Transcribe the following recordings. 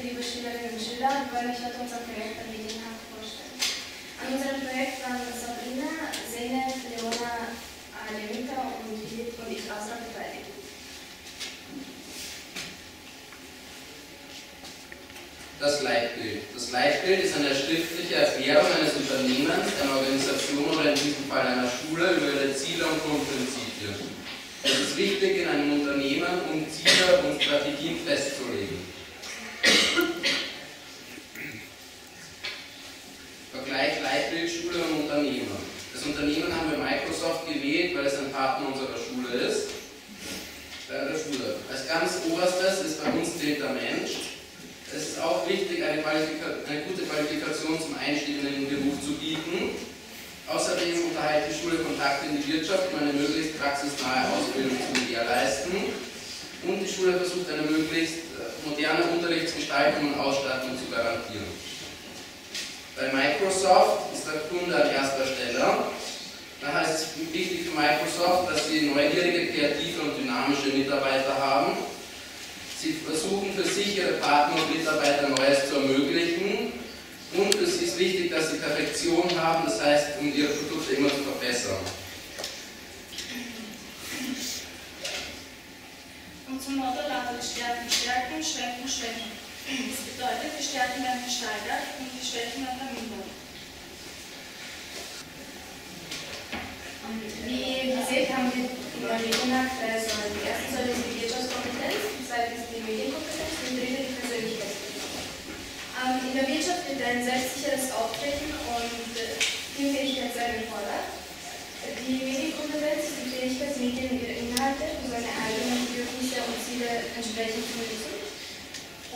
Liebe Schülerinnen und Schüler, wir wollen euch heute unser Projekt am Medienhaft vorstellen. An unserem Projekt waren Sabrina, Zeynep, Leona, Lenita und ich Asra beteiligt. Das Leitbild. Das Leitbild ist eine schriftliche Erklärung eines Unternehmens, einer Organisation oder in diesem Fall einer Schule über ihre Ziele und Grundprinzipien. Es ist wichtig in einem Unternehmen, um Ziele und Strategien festzulegen. Vergleich Leitbild, Schule und Unternehmen. Das Unternehmen haben wir Microsoft gewählt, weil es ein Partner unserer Schule ist. Als ganz oberstes ist bei uns zählt der Mensch. Es ist auch wichtig, eine gute Qualifikation zum Einstieg in den Beruf zu bieten. Außerdem unterhält die Schule Kontakte in die Wirtschaft, um eine möglichst praxisnahe Ausbildung zu gewährleisten. Und die Schule versucht, eine möglichst moderne Unterrichtsgestaltung und Ausstattung zu garantieren. Bei Microsoft ist der Kunde an erster Stelle. Daher ist es wichtig für Microsoft, dass sie neugierige, kreative und dynamische Mitarbeiter haben. Sie versuchen für sich, ihre Partner und Mitarbeiter Neues zu ermöglichen. Und es ist wichtig, dass sie Perfektion haben, das heißt, um ihre Produkte immer zu verbessern. Unser Motto lautet Stärken, Stärken, Schwächen, Schwächen. Das bedeutet, die Stärken werden gesteigert und die Schwächen werden vermindert. Wie ihr seht, haben wir in der Medienhaft die erste Säule ist die Wirtschaftskompetenz, die zweite ist die Medienkompetenz und die dritte die Persönlichkeitsbildung. In der Wirtschaft wird ein selbstsicheres Auftreten und Teamfähigkeit sehr gefordert. Die Medienkompetenz ist die Fähigkeit, Medien und ihre Inhalte für seine eigenen Bedürfnisse und Ziele entsprechend zu nutzen.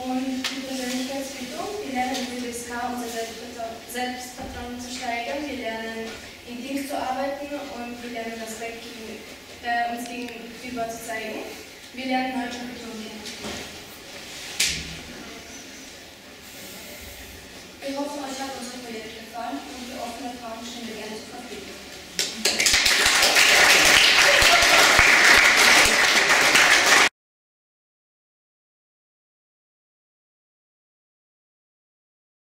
Und die Persönlichkeitsbildung, wir lernen in DSK unser Selbstvertrauen zu steigern, wir lernen in Teams zu arbeiten und wir lernen Respekt uns gegenüber zu zeigen. Wir lernen Neutralität und